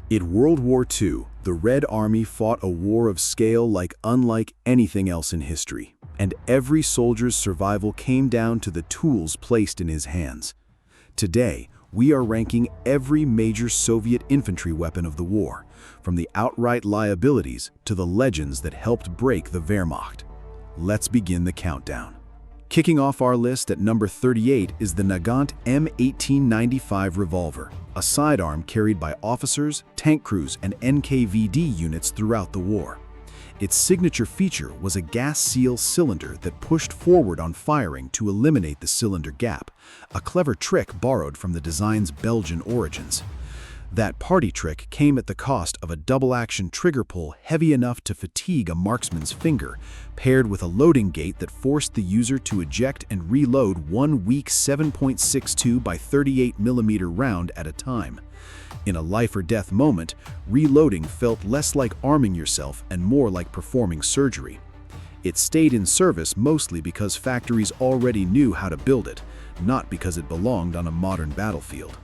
In World War II, the Red Army fought a war of scale unlike anything else in history, and every soldier's survival came down to the tools placed in his hands. Today, we are ranking every major Soviet infantry weapon of the war, from the outright liabilities to the legends that helped break the Wehrmacht. Let's begin the countdown. Kicking off our list at number 38 is the Nagant M1895 revolver, a sidearm carried by officers, tank crews, and NKVD units throughout the war. Its signature feature was a gas seal cylinder that pushed forward on firing to eliminate the cylinder gap, a clever trick borrowed from the design's Belgian origins. That party trick came at the cost of a double-action trigger pull heavy enough to fatigue a marksman's finger, paired with a loading gate that forced the user to eject and reload one weak 7.62 by 38mm round at a time. In a life-or-death moment, reloading felt less like arming yourself and more like performing surgery. It stayed in service mostly because factories already knew how to build it, not because it belonged on a modern battlefield.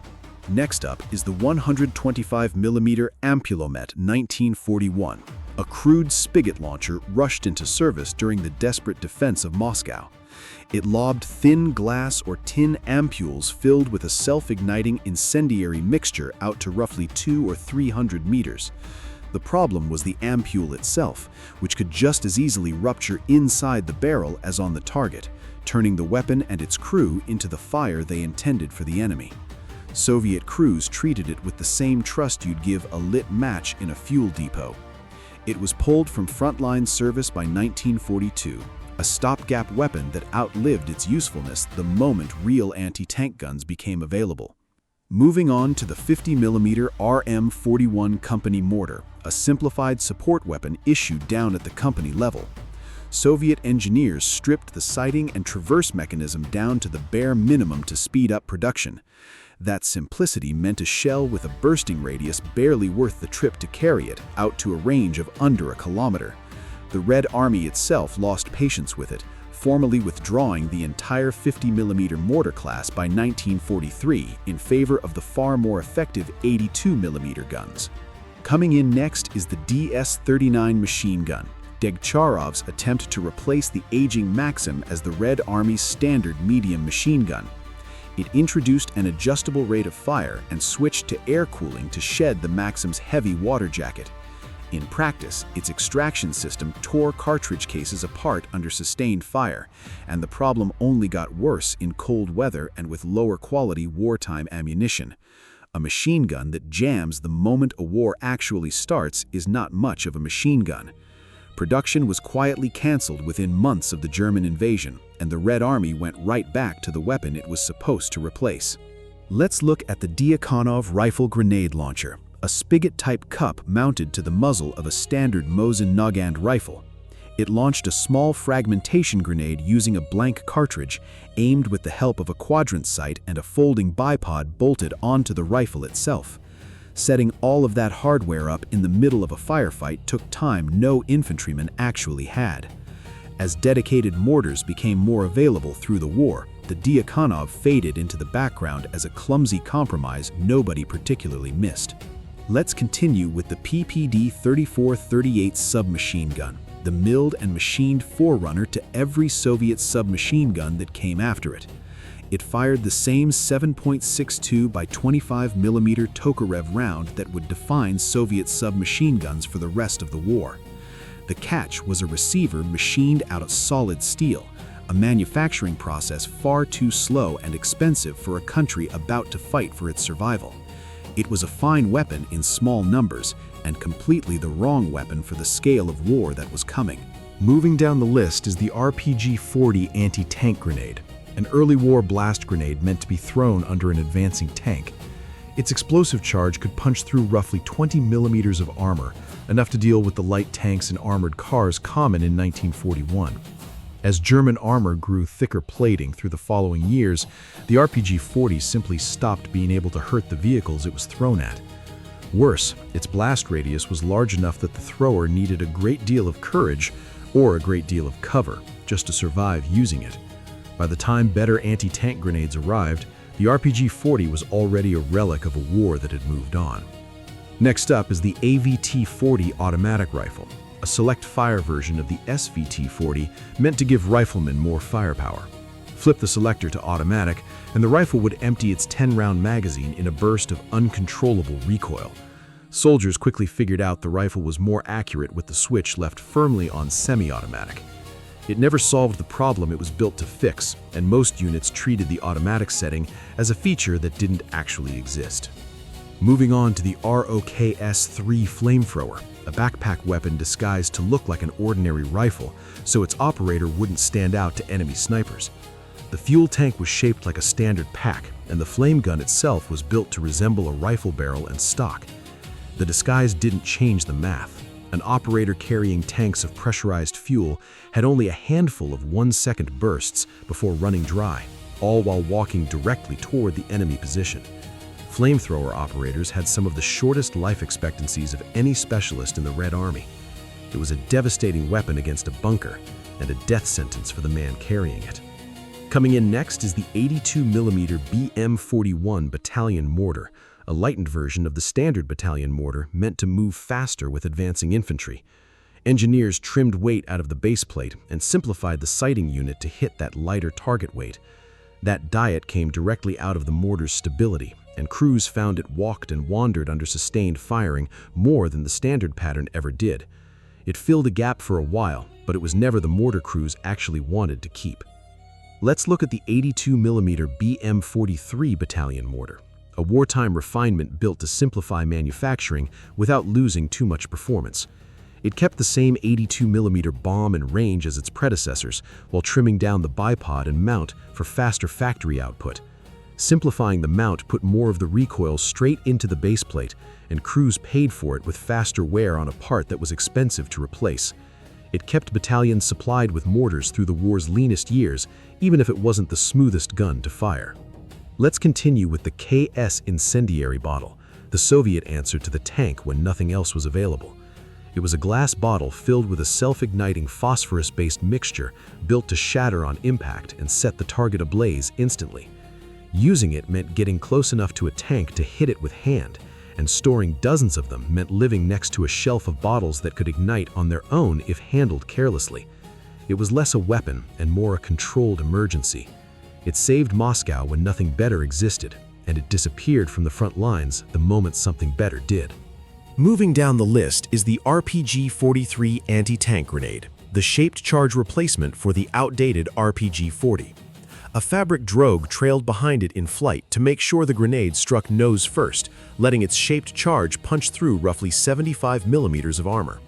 Next up is the 125mm Ampulomet 1941, a crude spigot launcher rushed into service during the desperate defense of Moscow. It lobbed thin glass or tin ampules filled with a self-igniting incendiary mixture out to roughly 200 or 300 meters. The problem was the ampule itself, which could just as easily rupture inside the barrel as on the target, turning the weapon and its crew into the fire they intended for the enemy. Soviet crews treated it with the same trust you'd give a lit match in a fuel depot. It was pulled from frontline service by 1942, a stopgap weapon that outlived its usefulness the moment real anti-tank guns became available. Moving on to the 50mm RM41 company mortar, a simplified support weapon issued down at the company level. Soviet engineers stripped the sighting and traverse mechanism down to the bare minimum to speed up production. That simplicity meant a shell with a bursting radius barely worth the trip to carry it out to a range of under a kilometer. The Red Army itself lost patience with it, formally withdrawing the entire 50mm mortar class by 1943 in favor of the far more effective 82mm guns. Coming in next is the DS-39 machine gun, Degtyarov's attempt to replace the aging Maxim as the Red Army's standard medium machine gun. It introduced an adjustable rate of fire and switched to air cooling to shed the Maxim's heavy water jacket. In practice, its extraction system tore cartridge cases apart under sustained fire, and the problem only got worse in cold weather and with lower quality wartime ammunition. A machine gun that jams the moment a war actually starts is not much of a machine gun. Production was quietly canceled within months of the German invasion, and the Red Army went right back to the weapon it was supposed to replace. Let's look at the Diakonov rifle grenade launcher, a spigot-type cup mounted to the muzzle of a standard Mosin-Nagant rifle. It launched a small fragmentation grenade using a blank cartridge, aimed with the help of a quadrant sight and a folding bipod bolted onto the rifle itself. Setting all of that hardware up in the middle of a firefight took time no infantryman actually had. As dedicated mortars became more available through the war, the Diakonov faded into the background as a clumsy compromise nobody particularly missed. Let's continue with the PPD-3438 submachine gun, the milled and machined forerunner to every Soviet submachine gun that came after it. It fired the same 7.62 by 25mm Tokarev round that would define Soviet submachine guns for the rest of the war. The catch was a receiver machined out of solid steel, a manufacturing process far too slow and expensive for a country about to fight for its survival. It was a fine weapon in small numbers and completely the wrong weapon for the scale of war that was coming. Moving down the list is the RPG-40 anti-tank grenade, an early war blast grenade meant to be thrown under an advancing tank. Its explosive charge could punch through roughly 20 millimeters of armor, enough to deal with the light tanks and armored cars common in 1941. As German armor grew thicker plating through the following years, the RPG-40 simply stopped being able to hurt the vehicles it was thrown at. Worse, its blast radius was large enough that the thrower needed a great deal of courage or a great deal of cover just to survive using it. By the time better anti-tank grenades arrived, the RPG-40 was already a relic of a war that had moved on. Next up is the AVT-40 automatic rifle, a select fire version of the SVT-40 meant to give riflemen more firepower. Flip the selector to automatic, and the rifle would empty its 10-round magazine in a burst of uncontrollable recoil. Soldiers quickly figured out the rifle was more accurate with the switch left firmly on semi-automatic. It never solved the problem it was built to fix, and most units treated the automatic setting as a feature that didn't actually exist. Moving on to the ROKS-3 flamethrower, a backpack weapon disguised to look like an ordinary rifle, so its operator wouldn't stand out to enemy snipers. The fuel tank was shaped like a standard pack, and the flame gun itself was built to resemble a rifle barrel and stock. The disguise didn't change the math. An operator carrying tanks of pressurized fuel had only a handful of 1-second bursts before running dry, all while walking directly toward the enemy position. Flamethrower operators had some of the shortest life expectancies of any specialist in the Red Army. It was a devastating weapon against a bunker, and a death sentence for the man carrying it. Coming in next is the 82mm BM41 battalion mortar, a lightened version of the standard battalion mortar meant to move faster with advancing infantry. Engineers trimmed weight out of the base plate and simplified the sighting unit to hit that lighter target weight. That diet came directly out of the mortar's stability, and crews found it walked and wandered under sustained firing more than the standard pattern ever did. It filled a gap for a while, but it was never the mortar crews actually wanted to keep. Let's look at the 82mm BM43 battalion mortar, a wartime refinement built to simplify manufacturing without losing too much performance. It kept the same 82mm bomb and range as its predecessors while trimming down the bipod and mount for faster factory output. Simplifying the mount put more of the recoil straight into the base plate, and crews paid for it with faster wear on a part that was expensive to replace. It kept battalions supplied with mortars through the war's leanest years, even if it wasn't the smoothest gun to fire. Let's continue with the KS incendiary bottle, the Soviet answer to the tank when nothing else was available. It was a glass bottle filled with a self-igniting phosphorus-based mixture built to shatter on impact and set the target ablaze instantly. Using it meant getting close enough to a tank to hit it with hand, and storing dozens of them meant living next to a shelf of bottles that could ignite on their own if handled carelessly. It was less a weapon and more a controlled emergency. It saved Moscow when nothing better existed, and it disappeared from the front lines the moment something better did. Moving down the list is the RPG-43 anti-tank grenade, the shaped charge replacement for the outdated RPG-40. A fabric drogue trailed behind it in flight to make sure the grenade struck nose first, letting its shaped charge punch through roughly 75mm of armor.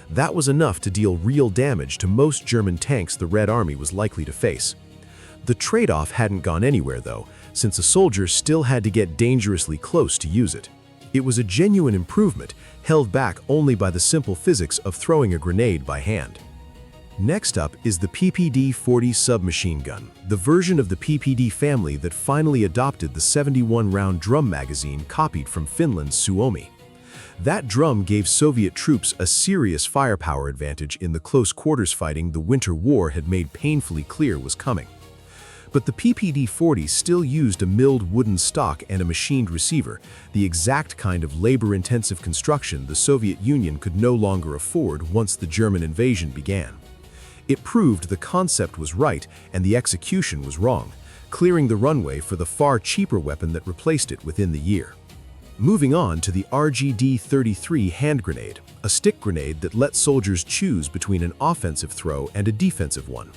That was enough to deal real damage to most German tanks the Red Army was likely to face. The trade-off hadn't gone anywhere, though, since a soldier still had to get dangerously close to use it. It was a genuine improvement, held back only by the simple physics of throwing a grenade by hand. Next up is the PPD-40 submachine gun, the version of the PPD family that finally adopted the 71-round drum magazine copied from Finland's Suomi. That drum gave Soviet troops a serious firepower advantage in the close quarters fighting the Winter War had made painfully clear was coming. But the PPD-40 still used a milled wooden stock and a machined receiver, the exact kind of labor-intensive construction the Soviet Union could no longer afford once the German invasion began. It proved the concept was right and the execution was wrong, clearing the runway for the far cheaper weapon that replaced it within the year. Moving on to the RGD-33 hand grenade, a stick grenade that let soldiers choose between an offensive throw and a defensive one.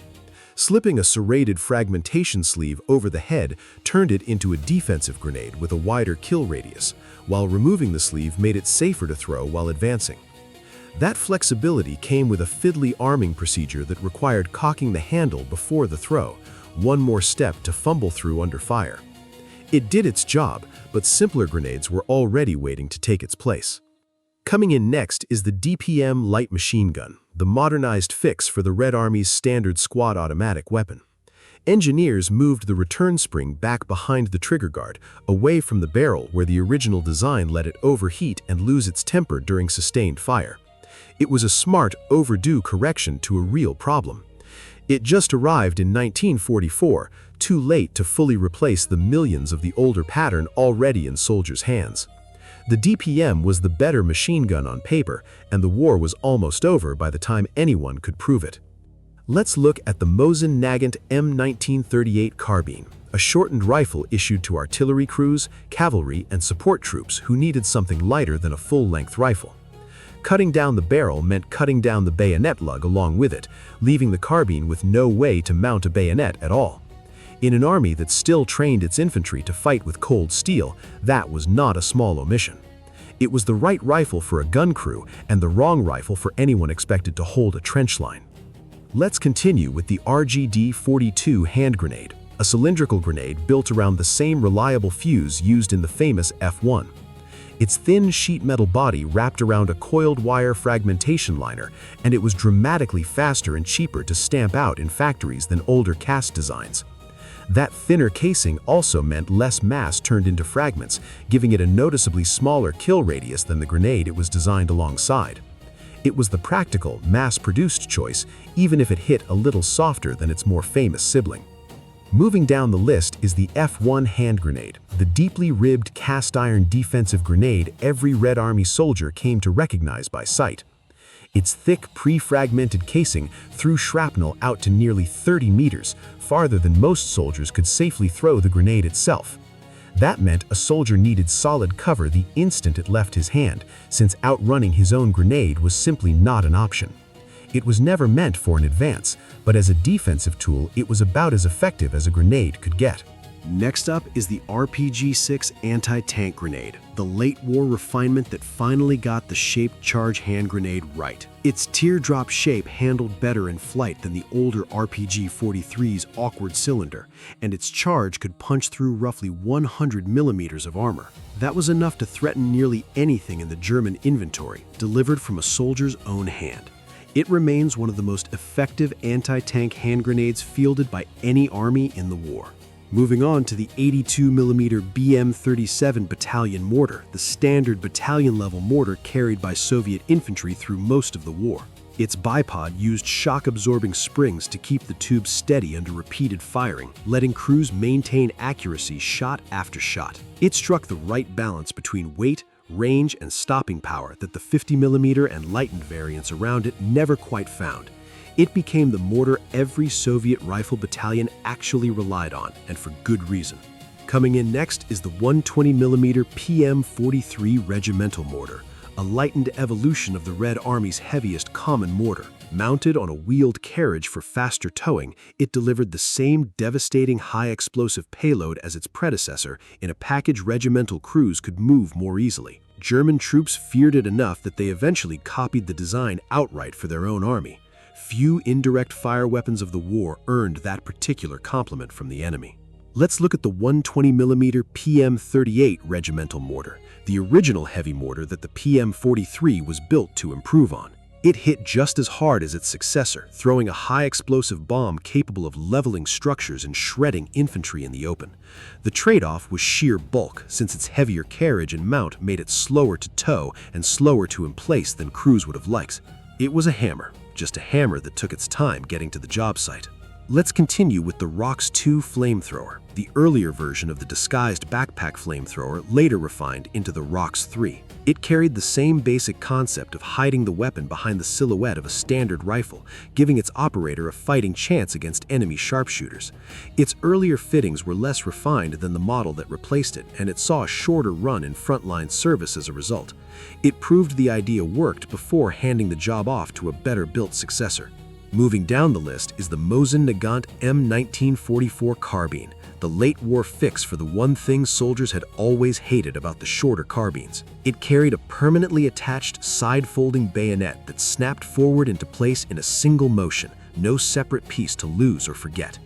Slipping a serrated fragmentation sleeve over the head turned it into a defensive grenade with a wider kill radius, while removing the sleeve made it safer to throw while advancing. That flexibility came with a fiddly arming procedure that required cocking the handle before the throw, one more step to fumble through under fire. It did its job, but simpler grenades were already waiting to take its place. Coming in next is the DPM light machine gun, the modernized fix for the Red Army's standard squad automatic weapon. Engineers moved the return spring back behind the trigger guard, away from the barrel where the original design let it overheat and lose its temper during sustained fire. It was a smart, overdue correction to a real problem. It just arrived in 1944, too late to fully replace the millions of the older pattern already in soldiers' hands. The DPM was the better machine gun on paper, and the war was almost over by the time anyone could prove it. Let's look at the Mosin-Nagant M1838 carbine, a shortened rifle issued to artillery crews, cavalry, and support troops who needed something lighter than a full-length rifle. Cutting down the barrel meant cutting down the bayonet lug along with it, leaving the carbine with no way to mount a bayonet at all. In an army that still trained its infantry to fight with cold steel, that was not a small omission. It was the right rifle for a gun crew and the wrong rifle for anyone expected to hold a trench line. Let's continue with the RGD-42 hand grenade, a cylindrical grenade built around the same reliable fuse used in the famous F1. Its thin sheet metal body wrapped around a coiled wire fragmentation liner, and it was dramatically faster and cheaper to stamp out in factories than older cast designs. That thinner casing also meant less mass turned into fragments, giving it a noticeably smaller kill radius than the grenade it was designed alongside. It was the practical, mass-produced choice, even if it hit a little softer than its more famous sibling. Moving down the list is the F1 hand grenade, the deeply ribbed cast-iron defensive grenade every Red Army soldier came to recognize by sight. Its thick, pre-fragmented casing threw shrapnel out to nearly 30 meters, farther than most soldiers could safely throw the grenade itself. That meant a soldier needed solid cover the instant it left his hand, since outrunning his own grenade was simply not an option. It was never meant for an advance, but as a defensive tool, it was about as effective as a grenade could get. Next up is the RPG-6 anti-tank grenade, the late war refinement that finally got the shaped charge hand grenade right. Its teardrop shape handled better in flight than the older RPG-43's awkward cylinder, and its charge could punch through roughly 100 millimeters of armor. That was enough to threaten nearly anything in the German inventory, delivered from a soldier's own hand. It remains one of the most effective anti-tank hand grenades fielded by any army in the war. Moving on to the 82mm BM-37 battalion mortar, the standard battalion-level mortar carried by Soviet infantry through most of the war. Its bipod used shock-absorbing springs to keep the tube steady under repeated firing, letting crews maintain accuracy shot after shot. It struck the right balance between weight, range, and stopping power that the 50mm and lightened variants around it never quite found. It became the mortar every Soviet rifle battalion actually relied on, and for good reason. Coming in next is the 120mm PM-43 regimental mortar, a lightened evolution of the Red Army's heaviest common mortar. Mounted on a wheeled carriage for faster towing, it delivered the same devastating high-explosive payload as its predecessor in a package regimental crews could move more easily. German troops feared it enough that they eventually copied the design outright for their own army. Few indirect fire weapons of the war earned that particular compliment from the enemy. Let's look at the 120mm PM-38 regimental mortar, the original heavy mortar that the PM-43 was built to improve on. It hit just as hard as its successor, throwing a high-explosive bomb capable of leveling structures and shredding infantry in the open. The trade-off was sheer bulk, since its heavier carriage and mount made it slower to tow and slower to emplace than crews would have liked. It was a hammer, just a hammer that took its time getting to the job site. Let's continue with the ROX 2 flamethrower, the earlier version of the disguised backpack flamethrower later refined into the ROX 3. It carried the same basic concept of hiding the weapon behind the silhouette of a standard rifle, giving its operator a fighting chance against enemy sharpshooters. Its earlier fittings were less refined than the model that replaced it, and it saw a shorter run in frontline service as a result. It proved the idea worked before handing the job off to a better-built successor. Moving down the list is the Mosin-Nagant M1894 carbine, the late war fix for the one thing soldiers had always hated about the shorter carbines. It carried a permanently attached side-folding bayonet that snapped forward into place in a single motion, no separate piece to lose or forget.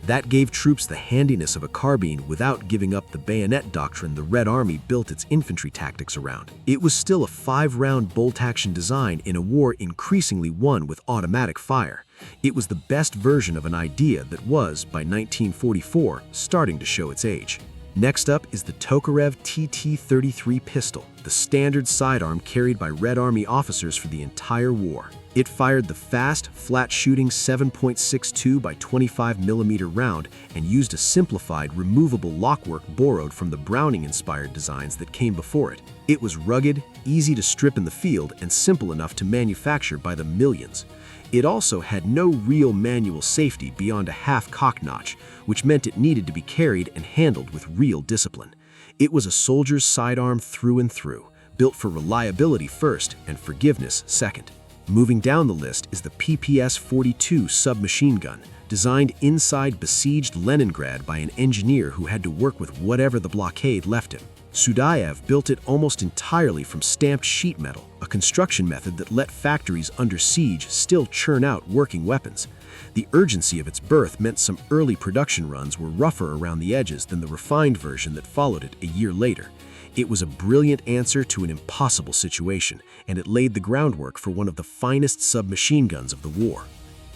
That gave troops the handiness of a carbine without giving up the bayonet doctrine the Red Army built its infantry tactics around. It was still a 5-round bolt-action design in a war increasingly won with automatic fire. It was the best version of an idea that was, by 1944, starting to show its age. Next up is the Tokarev TT-33 pistol, the standard sidearm carried by Red Army officers for the entire war. It fired the fast, flat-shooting 7.62 by 25mm round and used a simplified, removable lockwork borrowed from the Browning-inspired designs that came before it. It was rugged, easy to strip in the field, and simple enough to manufacture by the millions. It also had no real manual safety beyond a half-cock notch, which meant it needed to be carried and handled with real discipline. It was a soldier's sidearm through and through, built for reliability first and forgiveness second. Moving down the list is the ppsh-42 submachine gun, designed inside besieged Leningrad by an engineer who had to work with whatever the blockade left him. Sudayev built it almost entirely from stamped sheet metal, a construction method that let factories under siege still churn out working weapons. The urgency of its birth meant some early production runs were rougher around the edges than the refined version that followed it a year later. It was a brilliant answer to an impossible situation, and it laid the groundwork for one of the finest submachine guns of the war.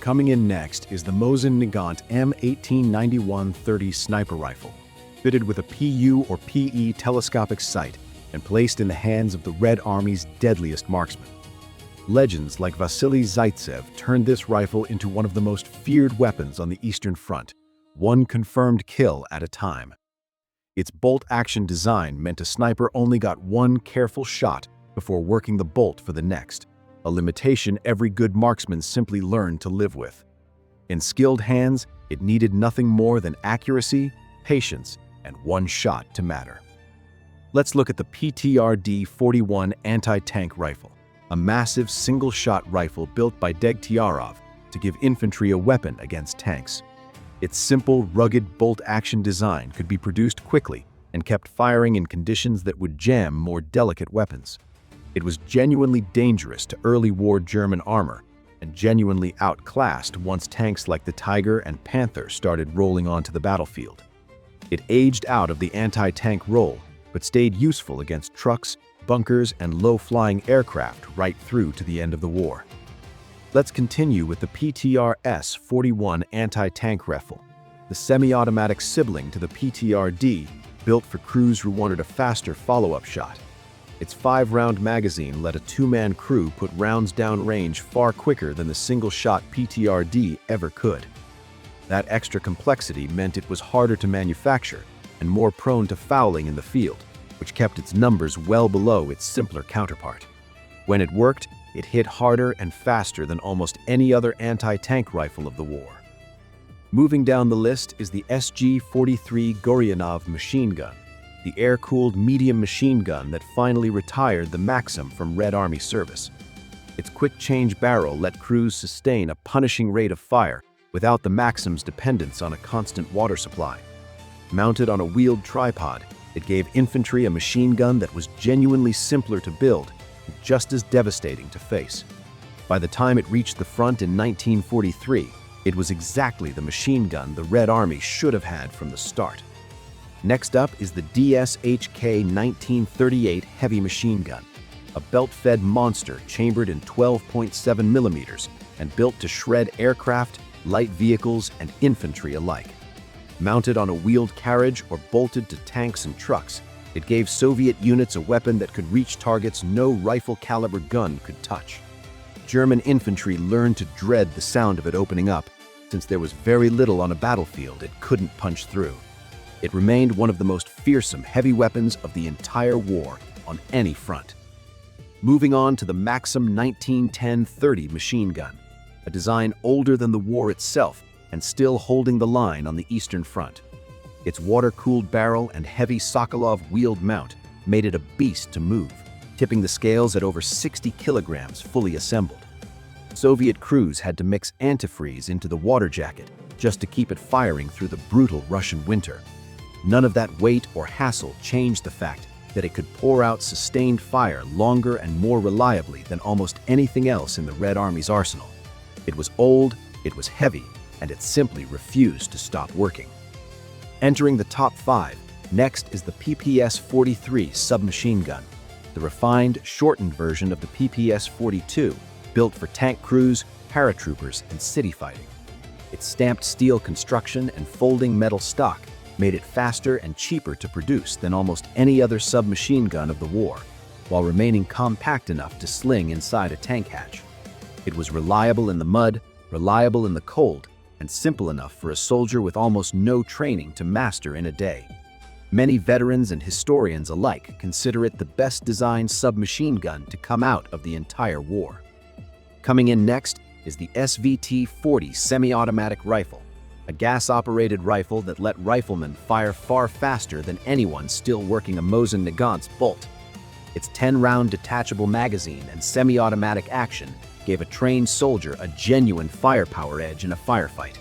Coming in next is the Mosin-Nagant M1891 30 sniper rifle, fitted with a PU or PE telescopic sight and placed in the hands of the Red Army's deadliest marksmen. Legends like Vasily Zaitsev turned this rifle into one of the most feared weapons on the Eastern Front, one confirmed kill at a time. Its bolt-action design meant a sniper only got one careful shot before working the bolt for the next, a limitation every good marksman simply learned to live with. In skilled hands, it needed nothing more than accuracy, patience, and one shot to matter. Let's look at the PTRD-41 anti-tank rifle, a massive single-shot rifle built by Degtyaryov to give infantry a weapon against tanks. Its simple, rugged bolt-action design could be produced quickly and kept firing in conditions that would jam more delicate weapons. It was genuinely dangerous to early war German armor and genuinely outclassed once tanks like the Tiger and Panther started rolling onto the battlefield. It aged out of the anti-tank role, but stayed useful against trucks, bunkers, and low-flying aircraft right through to the end of the war. Let's continue with the PTRS-41 anti-tank rifle, the semi-automatic sibling to the PTRD, built for crews who wanted a faster follow-up shot. Its 5-round magazine let a 2-man crew put rounds down range far quicker than the single-shot PTRD ever could. That extra complexity meant it was harder to manufacture and more prone to fouling in the field, which kept its numbers well below its simpler counterpart. When it worked, it hit harder and faster than almost any other anti-tank rifle of the war. Moving down the list is the SG-43 Goryanov machine gun, the air-cooled medium machine gun that finally retired the Maxim from Red Army service. Its quick-change barrel let crews sustain a punishing rate of fire without the Maxim's dependence on a constant water supply. Mounted on a wheeled tripod, it gave infantry a machine gun that was genuinely simpler to build, just as devastating to face. By the time it reached the front in 1943, it was exactly the machine gun the Red Army should have had from the start. Next up is the DShK 1938 heavy machine gun, a belt-fed monster chambered in 12.7mm and built to shred aircraft, light vehicles, and infantry alike. Mounted on a wheeled carriage or bolted to tanks and trucks, it gave Soviet units a weapon that could reach targets no rifle-caliber gun could touch. German infantry learned to dread the sound of it opening up, since there was very little on a battlefield it couldn't punch through. It remained one of the most fearsome heavy weapons of the entire war on any front. Moving on to the Maxim 1910-30 machine gun, a design older than the war itself and still holding the line on the Eastern Front. Its water-cooled barrel and heavy Sokolov wheeled mount made it a beast to move, tipping the scales at over 60 kilograms fully assembled. Soviet crews had to mix antifreeze into the water jacket just to keep it firing through the brutal Russian winter. None of that weight or hassle changed the fact that it could pour out sustained fire longer and more reliably than almost anything else in the Red Army's arsenal. It was old, it was heavy, and it simply refused to stop working. Entering the top 5, next is the PPS-43 submachine gun, the refined, shortened version of the PPS-42, built for tank crews, paratroopers, and city fighting. Its stamped steel construction and folding metal stock made it faster and cheaper to produce than almost any other submachine gun of the war, while remaining compact enough to sling inside a tank hatch. It was reliable in the mud, reliable in the cold, and simple enough for a soldier with almost no training to master in a day. Many veterans and historians alike consider it the best designed submachine gun to come out of the entire war. Coming in next is the SVT-40 semi-automatic rifle, a gas-operated rifle that let riflemen fire far faster than anyone still working a Mosin-Nagant's bolt. Its 10-round detachable magazine and semi-automatic action gave a trained soldier a genuine firepower edge in a firefight.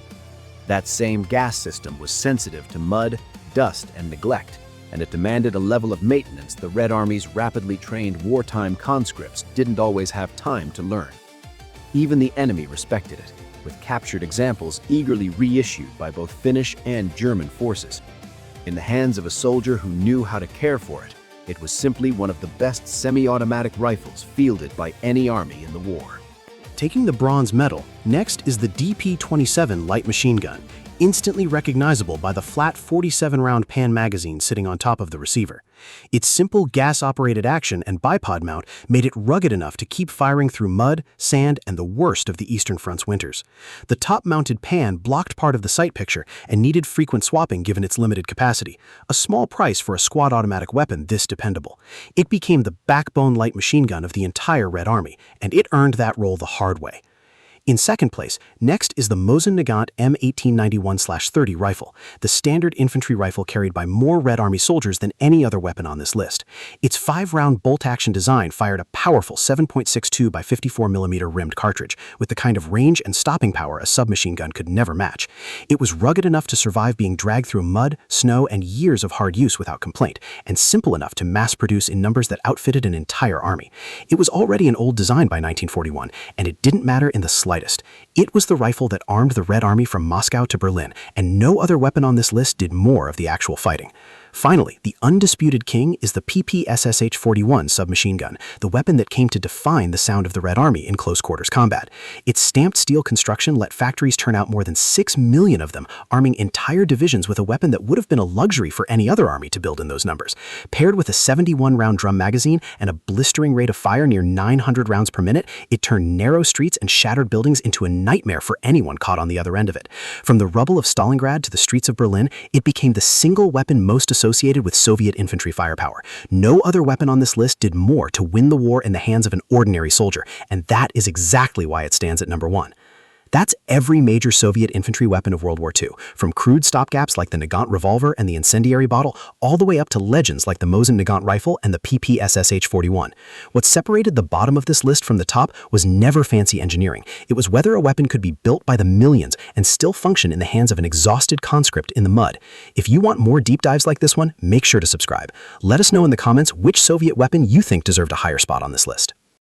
That same gas system was sensitive to mud, dust, and neglect, and it demanded a level of maintenance the Red Army's rapidly trained wartime conscripts didn't always have time to learn. Even the enemy respected it, with captured examples eagerly reissued by both Finnish and German forces. In the hands of a soldier who knew how to care for it, it was simply one of the best semi-automatic rifles fielded by any army in the war. Taking the bronze medal, next is the DP-27 light machine gun, instantly recognizable by the flat 47-round pan magazine sitting on top of the receiver. Its simple gas-operated action and bipod mount made it rugged enough to keep firing through mud, sand, and the worst of the Eastern Front's winters. The top-mounted pan blocked part of the sight picture and needed frequent swapping given its limited capacity, a small price for a squad automatic weapon this dependable. It became the backbone light machine gun of the entire Red Army, and it earned that role the hard way. In second place, next is the Mosin-Nagant M1891/30 rifle, the standard infantry rifle carried by more Red Army soldiers than any other weapon on this list. Its 5-round bolt-action design fired a powerful 7.62 by 54mm rimmed cartridge, with the kind of range and stopping power a submachine gun could never match. It was rugged enough to survive being dragged through mud, snow, and years of hard use without complaint, and simple enough to mass-produce in numbers that outfitted an entire army. It was already an old design by 1941, and it didn't matter in the slightest. It was the rifle that armed the Red Army from Moscow to Berlin, and no other weapon on this list did more of the actual fighting. Finally, the undisputed king is the ppsh-41 submachine gun, the weapon that came to define the sound of the Red Army in close-quarters combat. Its stamped steel construction let factories turn out more than 6 million of them, arming entire divisions with a weapon that would have been a luxury for any other army to build in those numbers. Paired with a 71-round drum magazine and a blistering rate of fire near 900 rounds per minute, it turned narrow streets and shattered buildings into a nightmare for anyone caught on the other end of it. From the rubble of Stalingrad to the streets of Berlin, it became the single weapon most associated with Soviet infantry firepower. No other weapon on this list did more to win the war in the hands of an ordinary soldier, and that is exactly why it stands at number 1. That's every major Soviet infantry weapon of World War II, from crude stopgaps like the Nagant revolver and the incendiary bottle, all the way up to legends like the Mosin-Nagant rifle and the ppsh-41. What separated the bottom of this list from the top was never fancy engineering. It was whether a weapon could be built by the millions and still function in the hands of an exhausted conscript in the mud. If you want more deep dives like this one, make sure to subscribe. Let us know in the comments which Soviet weapon you think deserved a higher spot on this list.